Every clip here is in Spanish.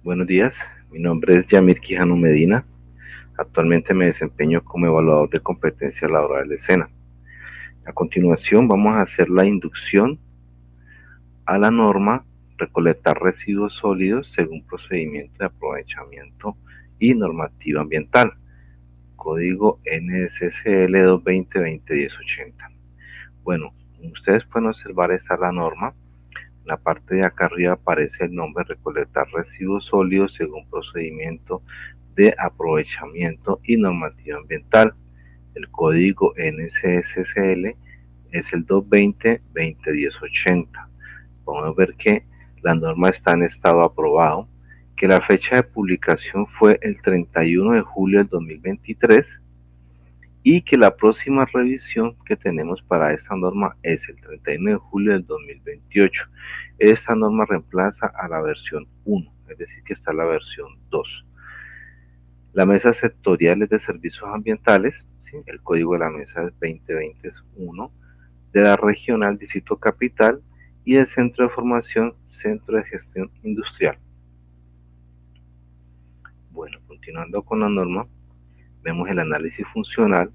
Buenos días, mi nombre es Yamir Quijano Medina. Actualmente me desempeño como evaluador de competencia laboral de SENA. A continuación vamos a hacer la inducción a la norma recolectar residuos sólidos según procedimiento de aprovechamiento y normativa ambiental, código NSCL 220-201080. Bueno, ustedes pueden observar, esta es la norma. En la parte de acá arriba aparece el nombre: recolectar residuos sólidos según procedimiento de aprovechamiento y normativa ambiental. El código NCSCL es el 220-201080. Podemos ver que la norma está en estado aprobado, que la fecha de publicación fue el 31 de julio del 2023 y que la próxima revisión que tenemos para esta norma es el 31 de julio del 2028. Esta norma reemplaza a la versión 1, es decir, que está la versión 2. La mesa sectorial es de servicios ambientales, ¿sí? El código de la mesa es 2020-1, de la regional Distrito Capital y el centro de formación Centro de Gestión Industrial. Bueno, continuando con la norma, vemos el análisis funcional,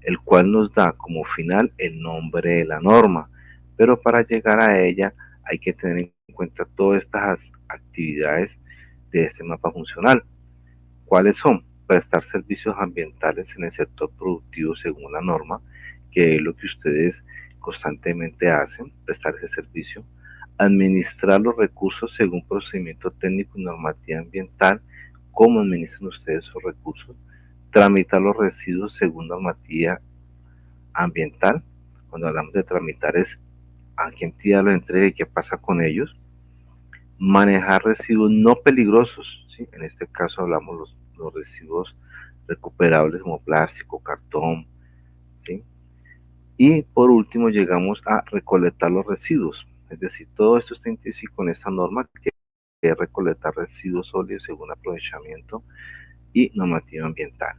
el cual nos da como final el nombre de la norma, pero para llegar a ella hay que tener en cuenta todas estas actividades de este mapa funcional. ¿Cuáles son? Prestar servicios ambientales en el sector productivo según la norma, que es lo que ustedes constantemente hacen, prestar ese servicio. Administrar los recursos según procedimiento técnico y normativa ambiental, cómo administran ustedes esos recursos. Tramitar los residuos según normativa ambiental. Cuando hablamos de tramitar es a qué entidad lo entrega y qué pasa con ellos. Manejar residuos no peligrosos, ¿sí? En este caso hablamos los residuos recuperables como plástico, cartón, ¿sí? Y por último llegamos a recolectar los residuos, es decir, todo esto está intrínseco con esta norma, que es recolectar residuos sólidos según aprovechamiento y normativa ambiental.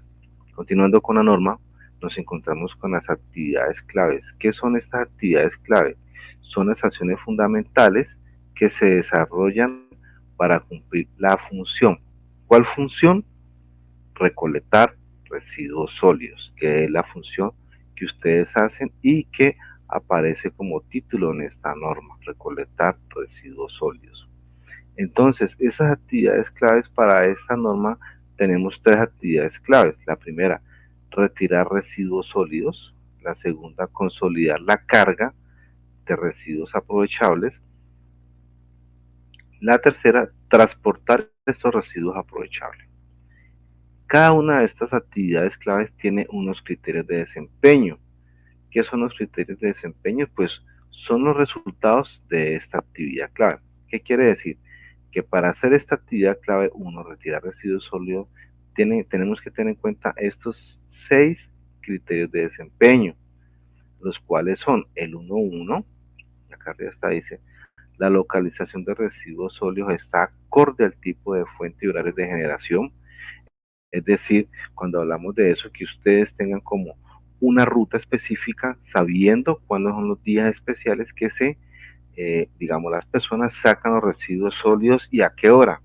Continuando con la norma, nos encontramos con las actividades claves. ¿Qué son estas actividades claves? Son las acciones fundamentales que se desarrollan para cumplir la función. ¿Cuál función? Recolectar residuos sólidos, que es la función que ustedes hacen y que aparece como título en esta norma: recolectar residuos sólidos. Entonces, esas actividades claves para esta norma, tenemos tres actividades claves. La primera, retirar residuos sólidos. La segunda, consolidar la carga de residuos aprovechables. La tercera, transportar estos residuos aprovechables. Cada una de estas actividades claves tiene unos criterios de desempeño. ¿Qué son los criterios de desempeño? Pues son los resultados de esta actividad clave. ¿Qué quiere decir? Que para hacer esta actividad clave 1, retirar residuos sólidos, tenemos que tener en cuenta estos 6 criterios de desempeño, los cuales son el 1.1, acá arriba está, dice: la localización de residuos sólidos está acorde al tipo de fuente y horarios de generación. Es decir, cuando hablamos de eso, que ustedes tengan como una ruta específica, sabiendo cuándo son los días especiales que digamos, las personas sacan los residuos sólidos y a qué hora.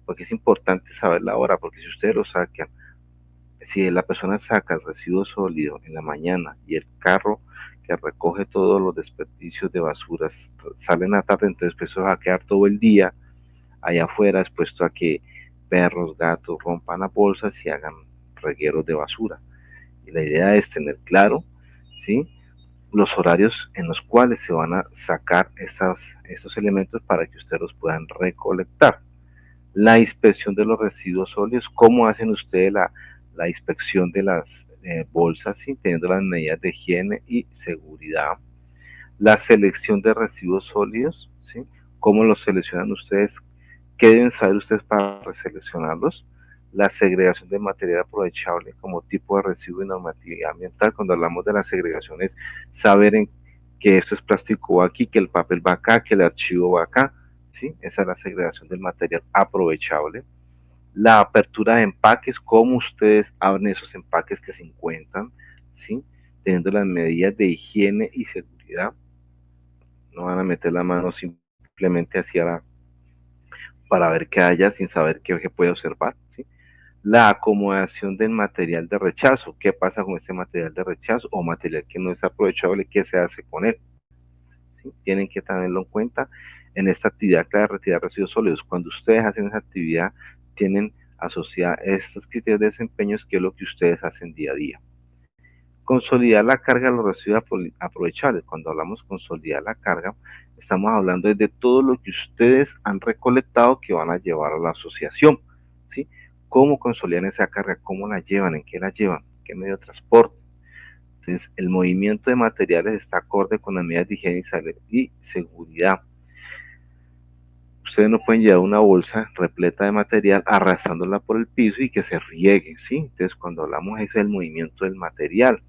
Porque es importante saber la hora, porque si ustedes lo sacan, si la persona saca el residuo sólido en la mañana y el carro que recoge todos los desperdicios de basuras sale en la tarde, entonces pues eso va a quedar todo el día allá afuera, expuesto a que perros, gatos rompan las bolsas y hagan regueros de basura. Y la idea es tener claro, ¿sí?, los horarios en los cuales se van a sacar estos elementos para que ustedes los puedan recolectar. La inspección de los residuos sólidos: cómo hacen ustedes la inspección de las bolsas, ¿sí?, teniendo las medidas de higiene y seguridad. La selección de residuos sólidos, ¿sí?, cómo los seleccionan ustedes, qué deben saber ustedes para seleccionarlos. La segregación de material aprovechable como tipo de residuo y normatividad ambiental. Cuando hablamos de la segregación es saber que esto es plástico va aquí, que el papel va acá, que el archivo va acá, ¿sí? Esa es la segregación del material aprovechable. La apertura de empaques: cómo ustedes abren esos empaques que se encuentran, ¿sí?, teniendo las medidas de higiene y seguridad. No van a meter la mano simplemente hacia para ver qué haya sin saber qué puede observar, ¿sí? La acomodación del material de rechazo, qué pasa con este material de rechazo o material que no es aprovechable, qué se hace con él, ¿sí? Tienen que tenerlo en cuenta en esta actividad de retirar residuos sólidos. Cuando ustedes hacen esa actividad, tienen asociada estos criterios de desempeño, que es lo que ustedes hacen día a día. Consolidar la carga de los residuos aprovechables. Cuando hablamos de consolidar la carga, estamos hablando de todo lo que ustedes han recolectado que van a llevar a la asociación, ¿sí? ¿Cómo consolidan esa carga? ¿Cómo la llevan? ¿En qué la llevan? ¿Qué medio de transporte? Entonces, el movimiento de materiales está acorde con las medidas de higiene y seguridad. Ustedes no pueden llevar una bolsa repleta de material arrastrándola por el piso y que se riegue, ¿sí? Entonces, cuando hablamos es el movimiento del material.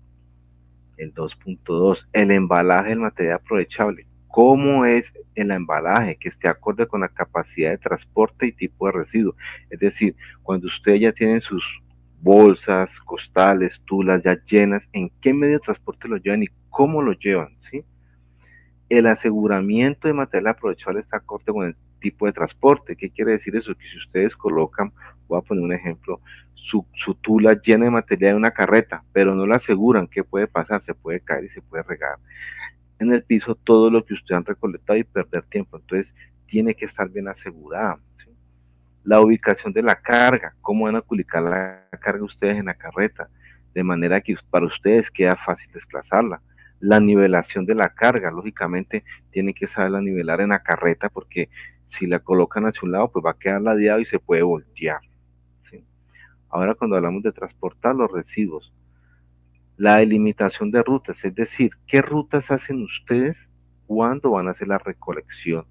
El 2.2, el embalaje del material aprovechable. ¿Cómo es el embalaje? Que esté acorde con la capacidad de transporte y tipo de residuo. Es decir, cuando ustedes ya tienen sus bolsas, costales, tulas ya llenas, ¿en qué medio de transporte lo llevan y cómo lo llevan? ¿Sí? El aseguramiento de material aprovechable está acorde con el tipo de transporte. ¿Qué quiere decir eso? Que si ustedes colocan, voy a poner un ejemplo, su tula llena de material en una carreta, pero no la aseguran, ¿qué puede pasar? Se puede caer y se puede regar en el piso todo lo que ustedes han recolectado y perder tiempo. Entonces, tiene que estar bien asegurada, ¿sí? La ubicación de la carga, cómo van a ubicar la carga ustedes en la carreta, de manera que para ustedes queda fácil desplazarla. La nivelación de la carga, lógicamente tienen que saberla nivelar en la carreta, porque si la colocan hacia un lado, pues va a quedar ladeado y se puede voltear, ¿sí? Ahora, cuando hablamos de transportar los residuos, la delimitación de rutas, es decir, qué rutas hacen ustedes cuando van a hacer la recolección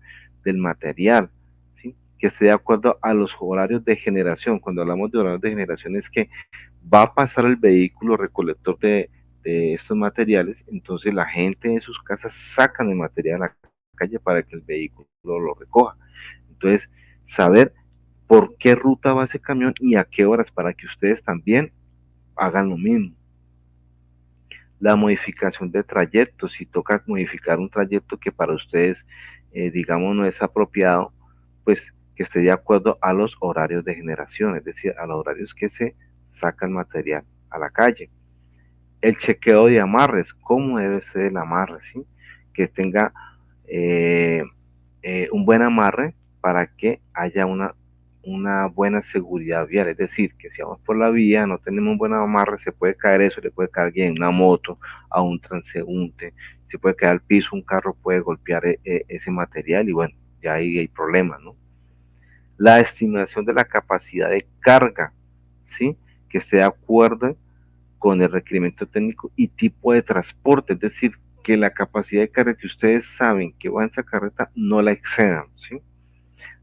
del material, ¿sí? Que esté de acuerdo a los horarios de generación. Cuando hablamos de horarios de generación es que va a pasar el vehículo recolector de estos materiales, entonces la gente en sus casas sacan el material a la calle para que el vehículo lo recoja. Entonces, saber por qué ruta va ese camión y a qué horas para que ustedes también hagan lo mismo. La modificación de trayectos, si toca modificar un trayecto que para ustedes, digamos, no es apropiado, pues que esté de acuerdo a los horarios de generación, es decir, a los horarios que se saca el material a la calle. El chequeo de amarres, cómo debe ser el amarre, ¿sí? Que tenga eh, un buen amarre para que haya una buena seguridad vial, es decir, que si vamos por la vía, no tenemos un buen amarre, se puede caer eso, le puede caer alguien, una moto, a un transeúnte, se puede caer al piso, un carro puede golpear ese material y bueno, ya ahí hay problemas, ¿no? La estimación de la capacidad de carga, ¿sí? Que esté de acuerdo con el requerimiento técnico y tipo de transporte, es decir, que la capacidad de carga que ustedes saben que va en esa carreta no la excedan, ¿sí?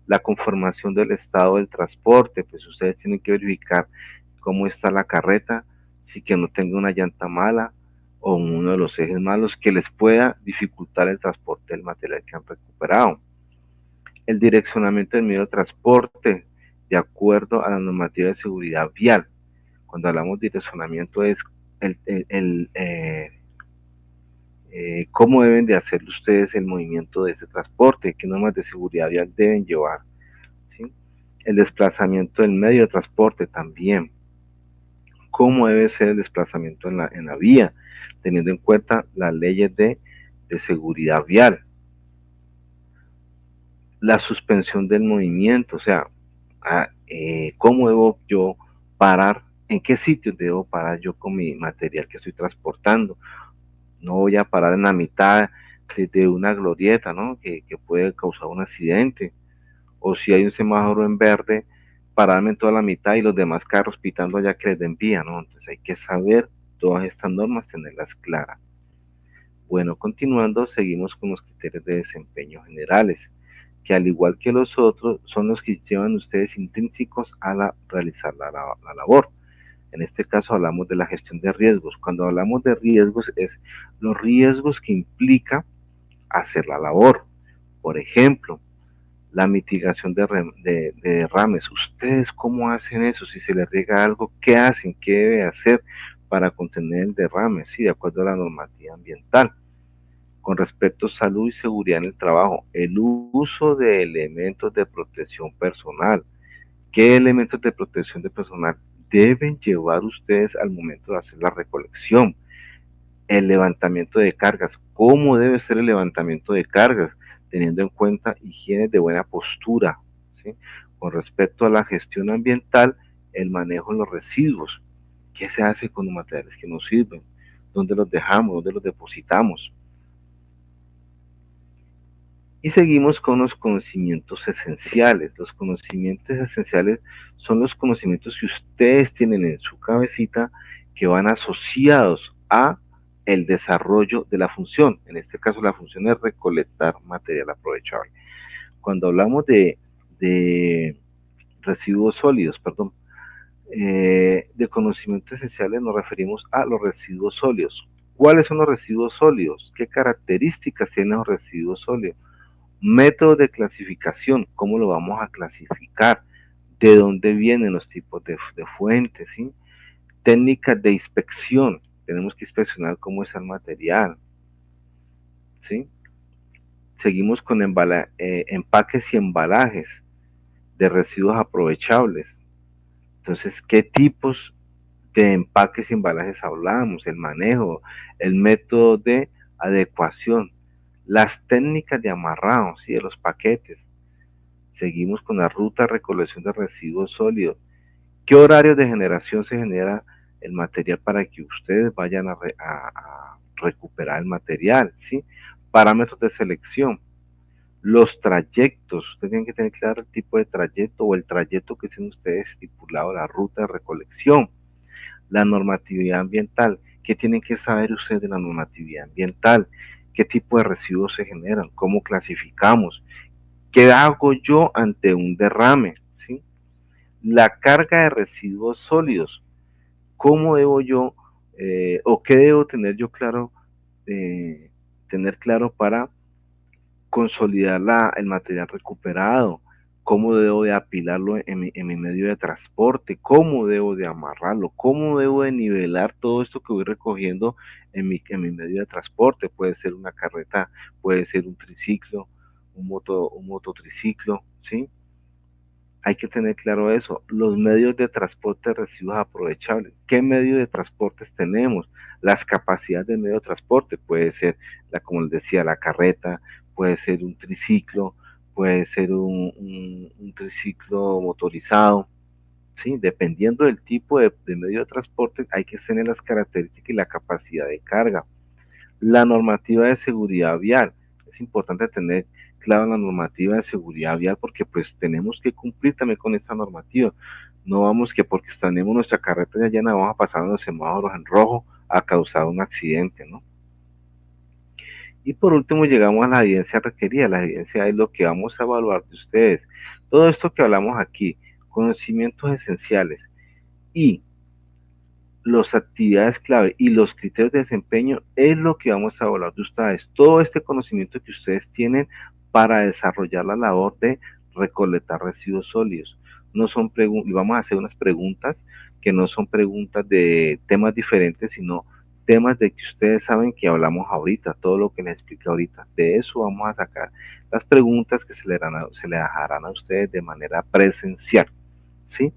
La conformación del estado del transporte, pues ustedes tienen que verificar cómo está la carreta, si que no tenga una llanta mala o uno de los ejes malos que les pueda dificultar el transporte del material que han recuperado. El direccionamiento del medio de transporte de acuerdo a la normativa de seguridad vial. Cuando hablamos de direccionamiento es cómo deben de hacer ustedes el movimiento de ese transporte, qué normas de seguridad vial deben llevar, ¿sí? El desplazamiento del medio de transporte también, cómo debe ser el desplazamiento en la vía, teniendo en cuenta las leyes de seguridad vial. La suspensión del movimiento, o sea, cómo debo yo parar, en qué sitio debo parar yo con mi material que estoy transportando. No voy a parar en la mitad de una glorieta, ¿no? Que puede causar un accidente. O si hay un semáforo en verde, pararme en toda la mitad y los demás carros pitando allá que les den vía, ¿no? Entonces hay que saber todas estas normas, tenerlas claras. Bueno, continuando, seguimos con los criterios de desempeño generales, que al igual que los otros, son los que llevan ustedes intrínsecos a realizar la labor. En este caso hablamos de la gestión de riesgos. Cuando hablamos de riesgos es los riesgos que implica hacer la labor. Por ejemplo, la mitigación de derrames. ¿Ustedes cómo hacen eso? Si se les riega algo, ¿qué hacen? ¿Qué debe hacer para contener el derrame? Sí, de acuerdo a la normativa ambiental. Con respecto a salud y seguridad en el trabajo, el uso de elementos de protección personal. ¿Qué elementos de protección de personal deben llevar ustedes al momento de hacer la recolección? El levantamiento de cargas. ¿Cómo debe ser el levantamiento de cargas? Teniendo en cuenta higiene de buena postura, ¿sí? Con respecto a la gestión ambiental, el manejo de los residuos. ¿Qué se hace con los materiales que nos sirven? ¿Dónde los dejamos? ¿Dónde los depositamos? Y seguimos con los conocimientos esenciales. Los conocimientos esenciales son los conocimientos que ustedes tienen en su cabecita que van asociados a el desarrollo de la función. En este caso, la función es recolectar material aprovechable. Cuando hablamos de residuos sólidos, perdón, de conocimientos esenciales nos referimos a los residuos sólidos. ¿Cuáles son los residuos sólidos? ¿Qué características tienen los residuos sólidos? Método de clasificación, ¿cómo lo vamos a clasificar? ¿De dónde vienen los tipos de fuentes? ¿Sí? Técnicas de inspección, tenemos que inspeccionar cómo es el material. ¿Sí? Seguimos con empaques y embalajes de residuos aprovechables. Entonces, ¿qué tipos de empaques y embalajes hablamos? El manejo, el método de adecuación, las técnicas de amarrado, ¿sí? De los paquetes. Seguimos con la ruta de recolección de residuos sólidos. ¿Qué horario de generación se genera el material para que ustedes vayan a recuperar el material? ¿Sí? Parámetros de selección. Los trayectos. Ustedes tienen que tener claro el tipo de trayecto o el trayecto que tienen ustedes estipulado, la ruta de recolección. La normatividad ambiental. ¿Qué tienen que saber ustedes de la normatividad ambiental? ¿Qué tipo de residuos se generan? ¿Cómo clasificamos? ¿Qué hago yo ante un derrame? ¿Sí? La carga de residuos sólidos. ¿Cómo debo yo o qué debo tener yo claro, tener claro para consolidar el material recuperado? ¿Cómo debo de apilarlo en mi medio de transporte? ¿Cómo debo de amarrarlo? ¿Cómo debo de nivelar todo esto que voy recogiendo en mi medio de transporte? Puede ser una carreta, puede ser un triciclo, un mototriciclo, ¿sí? Hay que tener claro eso. Los medios de transporte de residuos aprovechables. ¿Qué medios de transporte tenemos? Las capacidades del medio de transporte. Puede ser, como les decía, la carreta, puede ser un triciclo, puede ser un triciclo motorizado. ¿Sí? Dependiendo del tipo de medio de transporte, hay que tener las características y la capacidad de carga. La normativa de seguridad vial. Es importante tener claro la normativa de seguridad vial porque pues tenemos que cumplir también con esta normativa. No vamos que porque tenemos nuestra carretera llena vamos a pasar los semáforos en rojo a causar un accidente, ¿no? Y por último llegamos a la evidencia requerida. La evidencia es lo que vamos a evaluar de ustedes. Todo esto que hablamos aquí, conocimientos esenciales y las actividades clave y los criterios de desempeño es lo que vamos a evaluar de ustedes. Todo este conocimiento que ustedes tienen para desarrollar la labor de recolectar residuos sólidos. No son y vamos a hacer unas preguntas que no son preguntas de temas diferentes, sino temas de que ustedes saben que hablamos ahorita, todo lo que les expliqué ahorita. De eso vamos a sacar las preguntas que se le dejarán a ustedes de manera presencial, ¿sí?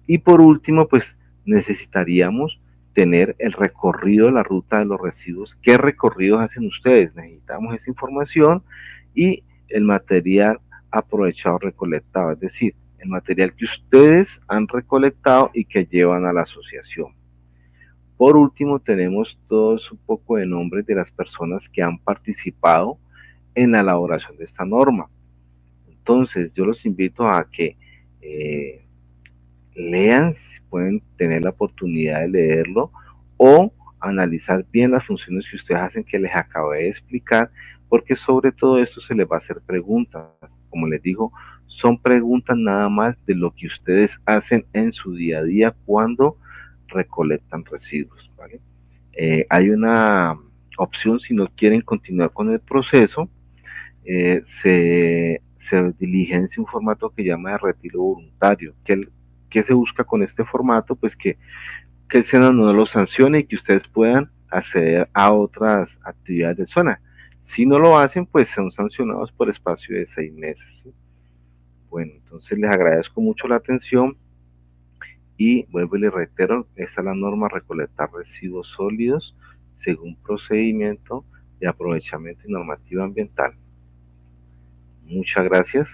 Y por último, pues necesitaríamos tener el recorrido de la ruta de los residuos. ¿Qué recorridos hacen ustedes? Necesitamos esa información y el material aprovechado recolectado, es decir, el material que ustedes han recolectado y que llevan a la asociación. Por último, tenemos todos un poco de nombres de las personas que han participado en la elaboración de esta norma. Entonces, yo los invito a que lean, si pueden tener la oportunidad de leerlo o analizar bien las funciones que ustedes hacen que les acabé de explicar, porque sobre todo esto se les va a hacer preguntas. Como les digo, son preguntas nada más de lo que ustedes hacen en su día a día cuando recolectan residuos, ¿vale? Hay una opción si no quieren continuar con el proceso, se diligencia un formato que llama de retiro voluntario, que se busca con este formato, pues que el Senado no lo sancione y que ustedes puedan acceder a otras actividades del SONA. Si no lo hacen, pues son sancionados por espacio de 6 meses, ¿sí? Bueno, entonces les agradezco mucho la atención y vuelvo y les reitero, esta es la norma: recolectar residuos sólidos según procedimiento de aprovechamiento y normativa ambiental. Muchas gracias.